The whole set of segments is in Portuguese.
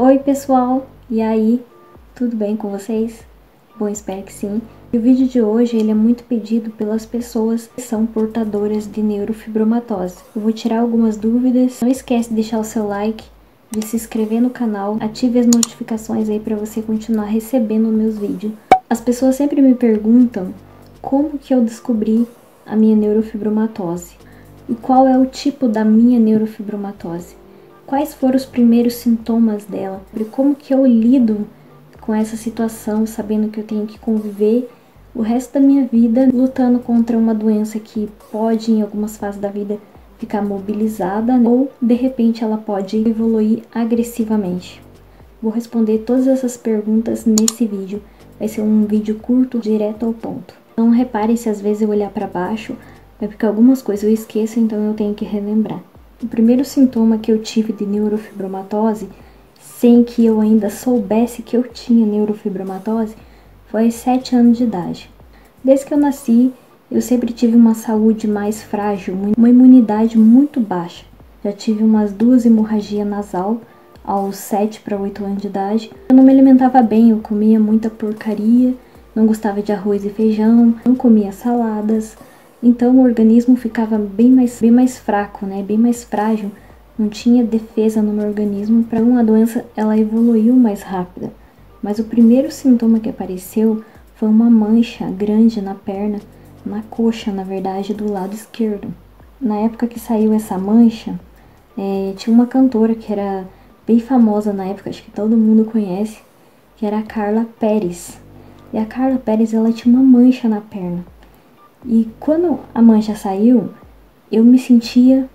Oi pessoal, e aí, tudo bem com vocês? Bom, espero que sim. E o vídeo de hoje ele é muito pedido pelas pessoas que são portadoras de neurofibromatose. Eu vou tirar algumas dúvidas. Não esquece de deixar o seu like, de se inscrever no canal, ative as notificações aí para você continuar recebendo meus vídeos. As pessoas sempre me perguntam como que eu descobri a minha neurofibromatose e qual é o tipo da minha neurofibromatose. Quais foram os primeiros sintomas dela? Como que eu lido com essa situação, sabendo que eu tenho que conviver o resto da minha vida lutando contra uma doença que pode, em algumas fases da vida, ficar mobilizada, ou de repente ela pode evoluir agressivamente. Vou responder todas essas perguntas nesse vídeo. Vai ser um vídeo curto, direto ao ponto. Não reparem se às vezes eu olhar para baixo, é porque algumas coisas eu esqueço, então eu tenho que relembrar. O primeiro sintoma que eu tive de neurofibromatose, sem que eu ainda soubesse que eu tinha neurofibromatose, foi aos 7 anos de idade. Desde que eu nasci, eu sempre tive uma saúde mais frágil, uma imunidade muito baixa. Já tive umas 2 hemorragias nasal aos 7 para 8 anos de idade. Eu não me alimentava bem, eu comia muita porcaria, não gostava de arroz e feijão, não comia saladas. Então o organismo ficava bem mais fraco, né? Bem mais frágil. Não tinha defesa no meu organismo para uma doença, ela evoluiu mais rápida. Mas o primeiro sintoma que apareceu foi uma mancha grande na perna, na coxa, na verdade, do lado esquerdo. Na época que saiu essa mancha, tinha uma cantora que era bem famosa na época, acho que todo mundo conhece, que era a Carla Perez. E a Carla Perez, ela tinha uma mancha na perna. E quando a mancha saiu, eu me sentia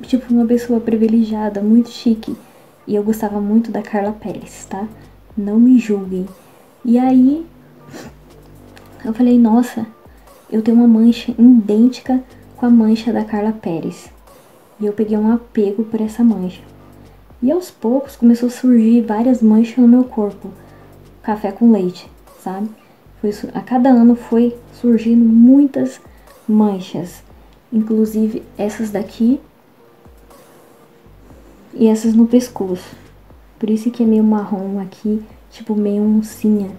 tipo uma pessoa privilegiada, muito chique. E eu gostava muito da Carla Perez, tá? Não me julguem. E aí, eu falei, nossa, eu tenho uma mancha idêntica com a mancha da Carla Perez. E eu peguei um apego por essa mancha. E aos poucos começou a surgir várias manchas no meu corpo. Café com leite, sabe? A cada ano foi surgindo muitas manchas, inclusive essas daqui e essas no pescoço. Por isso que é meio marrom aqui, tipo meio oncinha,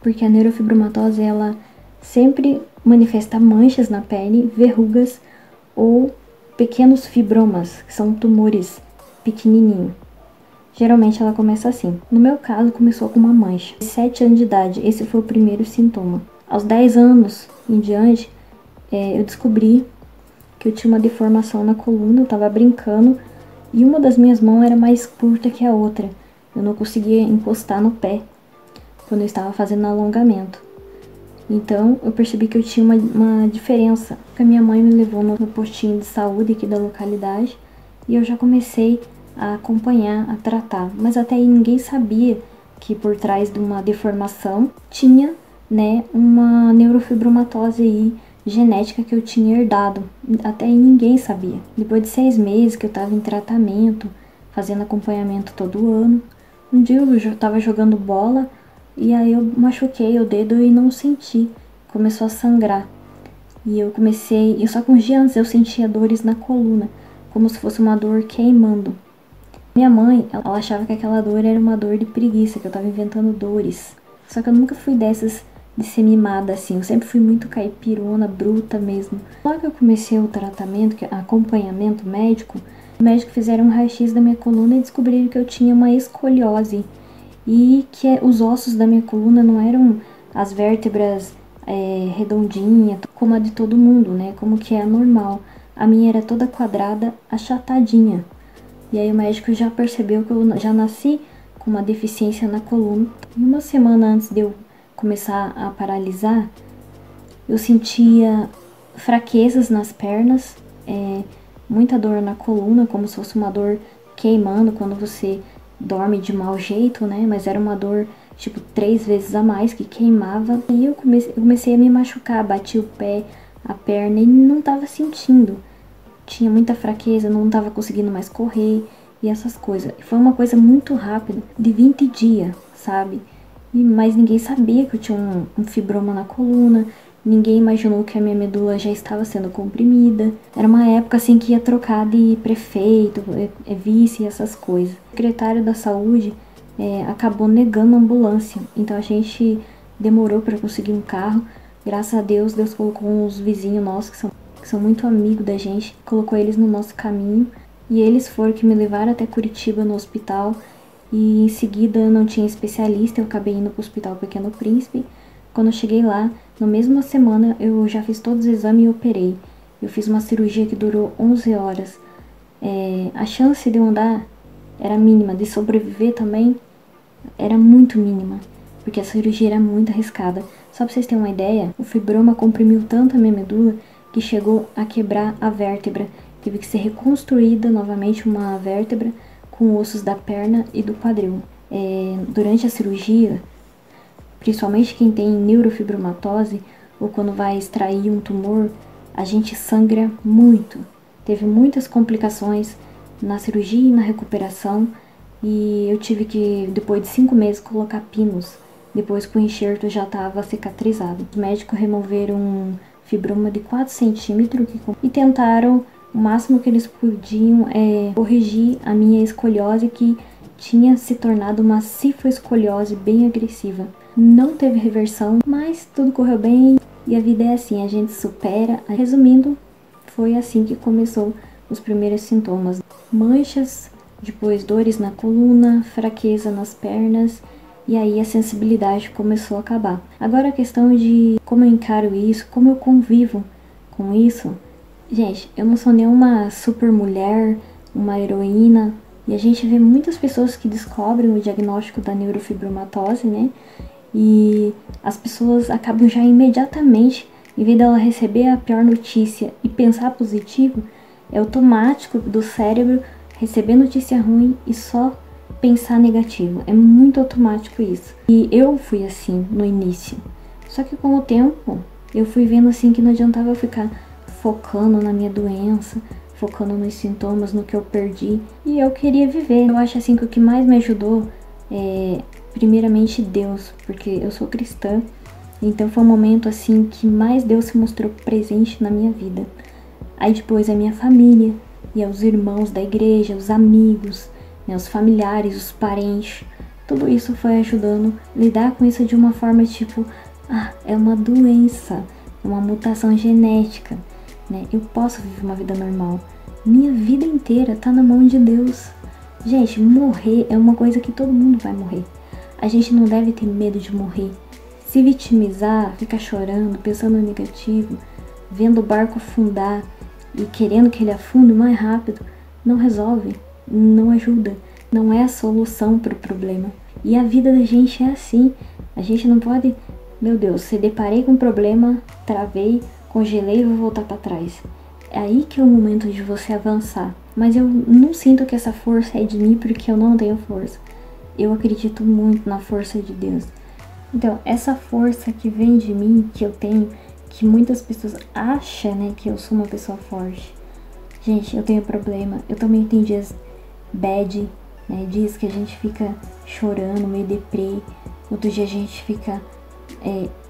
porque a neurofibromatose ela sempre manifesta manchas na pele, verrugas ou pequenos fibromas, que são tumores pequenininhos. Geralmente ela começa assim. No meu caso, começou com uma mancha. 7 anos de idade, esse foi o primeiro sintoma. Aos 10 anos em diante, eu descobri que eu tinha uma deformação na coluna, eu tava brincando, e uma das minhas mãos era mais curta que a outra. Eu não conseguia encostar no pé quando eu estava fazendo alongamento. Então, eu percebi que eu tinha uma diferença. A minha mãe me levou no postinho de saúde aqui da localidade, e eu já comecei a acompanhar, a tratar, mas até aí ninguém sabia que por trás de uma deformação tinha, né, uma neurofibromatose aí genética que eu tinha herdado. Até aí ninguém sabia. Depois de 6 meses que eu tava em tratamento, fazendo acompanhamento todo ano, um dia eu tava jogando bola e aí eu machuquei o dedo e não senti, começou a sangrar. E eu comecei, só que uns dias antes eu sentia dores na coluna, como se fosse uma dor queimando. Minha mãe, ela achava que aquela dor era uma dor de preguiça, que eu tava inventando dores. Só que eu nunca fui dessas de ser mimada assim, eu sempre fui muito caipirona, bruta mesmo. Logo que eu comecei o tratamento, acompanhamento médico, os médicos fizeram um raio-x da minha coluna e descobriram que eu tinha uma escoliose. E que os ossos da minha coluna não eram as vértebras redondinhas, como a de todo mundo, né? Como que é normal. A minha era toda quadrada, achatadinha. E aí o médico já percebeu que eu já nasci com uma deficiência na coluna. E uma semana antes de eu começar a paralisar, eu sentia fraquezas nas pernas, muita dor na coluna, como se fosse uma dor queimando quando você dorme de mau jeito, né? Mas era uma dor tipo 3 vezes a mais que queimava. E eu comecei a me machucar, bati o pé, a perna e não tava sentindo. Tinha muita fraqueza, não tava conseguindo mais correr e essas coisas. E foi uma coisa muito rápida, de 20 dias, sabe? Mas ninguém sabia que eu tinha um fibroma na coluna, ninguém imaginou que a minha medula já estava sendo comprimida. Era uma época assim que ia trocar de prefeito, vice e essas coisas. O secretário da saúde acabou negando a ambulância. Então a gente demorou para conseguir um carro. Graças a Deus, Deus colocou uns vizinhos nossos que são muito amigos da gente, colocou eles no nosso caminho. E eles foram que me levaram até Curitiba no hospital. E em seguida não tinha especialista, eu acabei indo pro Hospital Pequeno Príncipe. Quando eu cheguei lá, na mesma semana eu já fiz todos os exames e operei. Eu fiz uma cirurgia que durou 11 horas. A chance de eu andar era mínima, de sobreviver também era muito mínima, porque a cirurgia era muito arriscada. Só pra vocês terem uma ideia, o fibroma comprimiu tanto a minha medula que chegou a quebrar a vértebra. Teve que ser reconstruída novamente uma vértebra com ossos da perna e do quadril. Durante a cirurgia, principalmente quem tem neurofibromatose ou quando vai extrair um tumor, a gente sangra muito. Teve muitas complicações na cirurgia e na recuperação, e eu tive que, depois de 5 meses, colocar pinos, depois que o enxerto já estava cicatrizado. Os médicos removeram um fibroma de 4 centímetros e tentaram o máximo que eles podiam corrigir a minha escoliose, que tinha se tornado uma cifoescoliose bem agressiva. Não teve reversão, mas tudo correu bem e a vida é assim, a gente supera. Resumindo, foi assim que começou os primeiros sintomas: manchas, depois dores na coluna, fraqueza nas pernas, e aí a sensibilidade começou a acabar. Agora a questão de como eu encaro isso, como eu convivo com isso. Gente, eu não sou nenhuma super mulher, uma heroína, e a gente vê muitas pessoas que descobrem o diagnóstico da neurofibromatose, né? E as pessoas acabam já imediatamente, em vez dela receber a pior notícia e pensar positivo, é automático do cérebro receber notícia ruim e só pensar negativo. É muito automático isso. E eu fui assim no início. Só que com o tempo, eu fui vendo assim que não adiantava eu ficar focando na minha doença, focando nos sintomas, no que eu perdi. E eu queria viver. Eu acho assim que o que mais me ajudou é, primeiramente, Deus, porque eu sou cristã. Então foi um momento assim que mais Deus se mostrou presente na minha vida. Aí depois a minha família, e os irmãos da igreja, os amigos, né, os familiares, os parentes. Tudo isso foi ajudando a lidar com isso de uma forma tipo, é uma doença, é uma mutação genética, né? Eu posso viver uma vida normal. Minha vida inteira tá na mão de Deus. Gente, morrer é uma coisa que todo mundo vai morrer. A gente não deve ter medo de morrer. Se vitimizar, ficar chorando, pensando no negativo, vendo o barco afundar e querendo que ele afunde o mais rápido, não resolve, não ajuda, não é a solução para o problema. E a vida da gente é assim. A gente não pode, meu Deus, se deparei com um problema, travei, congelei e vou voltar para trás. É aí que é o momento de você avançar. Mas eu não sinto que essa força é de mim, porque eu não tenho força. Eu acredito muito na força de Deus. Então, essa força que vem de mim, que eu tenho, que muitas pessoas acham, né, que eu sou uma pessoa forte. Gente, eu tenho problema. Eu também tenho dias bad, né, dias que a gente fica chorando, meio deprê. Outro dia a gente fica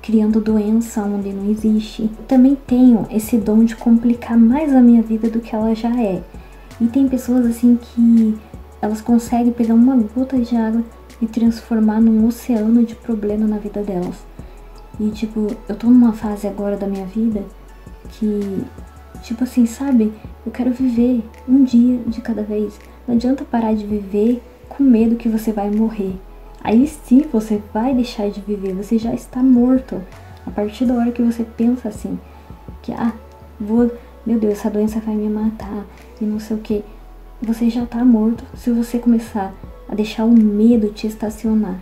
criando doença onde não existe. Eu também tenho esse dom de complicar mais a minha vida do que ela já é. E tem pessoas assim que elas conseguem pegar uma gota de água e transformar num oceano de problema na vida delas. E tipo, eu tô numa fase agora da minha vida que, tipo assim, sabe? Eu quero viver um dia de cada vez. Não adianta parar de viver com medo que você vai morrer. Aí sim você vai deixar de viver, você já está morto. A partir da hora que você pensa assim, que meu Deus, essa doença vai me matar e não sei o que, você já tá morto se você começar a deixar o medo te estacionar,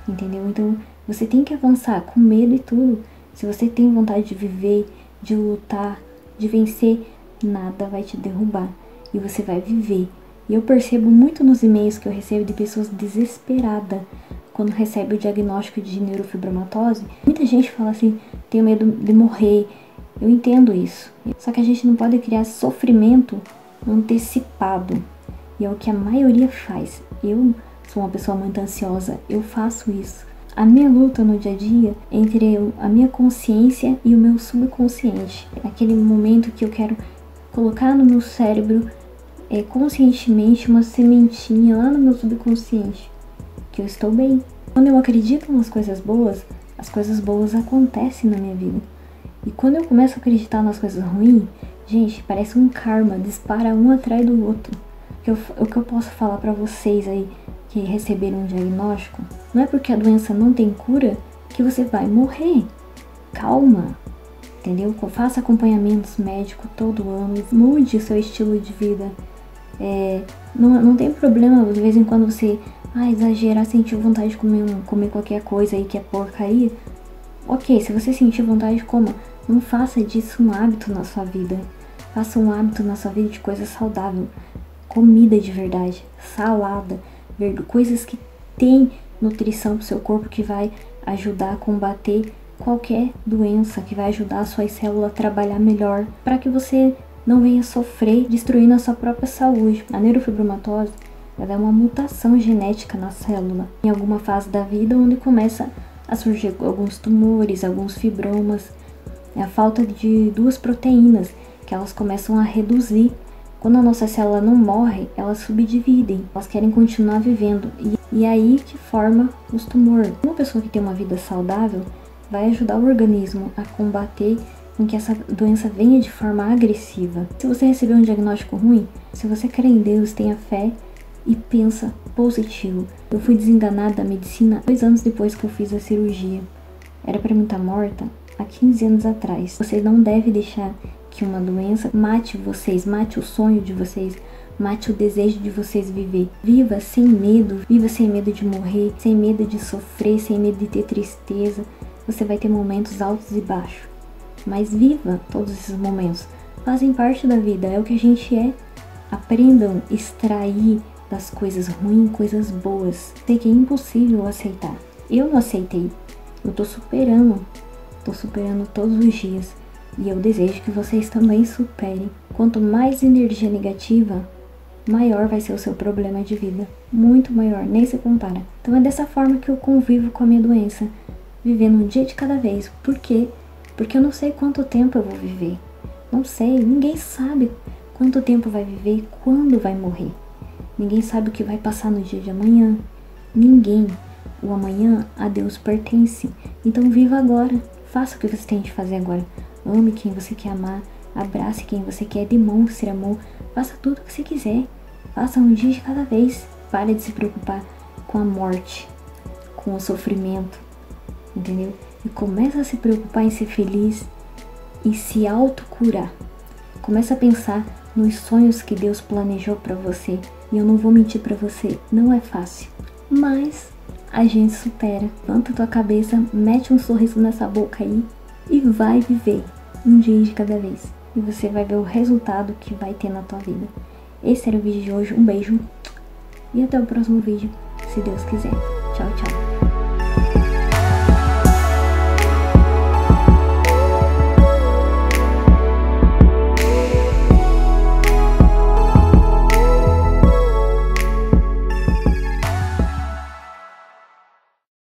entendeu? Então você tem que avançar com medo e tudo. Se você tem vontade de viver, de lutar, de vencer, nada vai te derrubar e você vai viver. E eu percebo muito nos e-mails que eu recebo de pessoas desesperadas quando recebe o diagnóstico de neurofibromatose. Muita gente fala assim, tenho medo de morrer. Eu entendo isso. Só que a gente não pode criar sofrimento antecipado. E é o que a maioria faz. Eu sou uma pessoa muito ansiosa, eu faço isso. A minha luta no dia a dia é entre a minha consciência e o meu subconsciente. É aquele momento que eu quero colocar no meu cérebro conscientemente uma sementinha lá no meu subconsciente, que eu estou bem. Quando eu acredito nas coisas boas, as coisas boas acontecem na minha vida. E quando eu começo a acreditar nas coisas ruins, gente, parece um karma, dispara um atrás do outro. O que eu posso falar pra vocês aí que receberam um diagnóstico, não é porque a doença não tem cura que você vai morrer. Calma, entendeu? Faça acompanhamentos médicos todo ano, mude o seu estilo de vida. Não tem problema de vez em quando você exagerar, sentir vontade de comer qualquer coisa aí que é porcaria. Ok, se você sentir vontade, coma. Não faça disso um hábito na sua vida. Faça um hábito na sua vida de coisa saudável. Comida de verdade, salada, coisas que tem nutrição pro seu corpo, que vai ajudar a combater qualquer doença, que vai ajudar a sua célula a trabalhar melhor, para que você não venha sofrer destruindo a sua própria saúde. A neurofibromatose, ela é uma mutação genética na célula, em alguma fase da vida onde começa a surgir alguns tumores, alguns fibromas. É a falta de duas proteínas que elas começam a reduzir. Quando a nossa célula não morre, elas subdividem, elas querem continuar vivendo, e aí que forma os tumores. Uma pessoa que tem uma vida saudável vai ajudar o organismo a combater com que essa doença venha de forma agressiva. Se você recebeu um diagnóstico ruim, se você crê em Deus, tenha fé e pensa positivo. Eu fui desenganada da medicina 2 anos depois que eu fiz a cirurgia. Era pra mim estar morta há 15 anos atrás. Você não deve deixar que uma doença mate vocês, mate o sonho de vocês, mate o desejo de vocês viver. Viva sem medo de morrer, sem medo de sofrer, sem medo de ter tristeza. Você vai ter momentos altos e baixos, mas viva todos esses momentos. Fazem parte da vida, é o que a gente é. Aprendam a extrair das coisas ruins coisas boas. Sei que é impossível aceitar. Eu não aceitei. Eu tô superando todos os dias. E eu desejo que vocês também superem. Quanto mais energia negativa, maior vai ser o seu problema de vida. Muito maior, nem se compara. Então é dessa forma que eu convivo com a minha doença. Vivendo um dia de cada vez. Por quê? Porque eu não sei quanto tempo eu vou viver. Não sei, ninguém sabe quanto tempo vai viver, quando vai morrer. Ninguém sabe o que vai passar no dia de amanhã. Ninguém. O amanhã a Deus pertence. Então viva agora. Faça o que você tem de fazer agora. Ame quem você quer amar. Abrace quem você quer. Demonstre amor. Faça tudo o que você quiser. Faça um dia de cada vez. Pare de se preocupar com a morte, com o sofrimento. Entendeu? E começa a se preocupar em ser feliz e se autocurar. Começa a pensar nos sonhos que Deus planejou pra você. E eu não vou mentir pra você, não é fácil. Mas a gente supera. Levanta tua cabeça, mete um sorriso nessa boca aí e vai viver um dia de cada vez. E você vai ver o resultado que vai ter na tua vida. Esse era o vídeo de hoje. Um beijo e até o próximo vídeo, se Deus quiser. Tchau, tchau.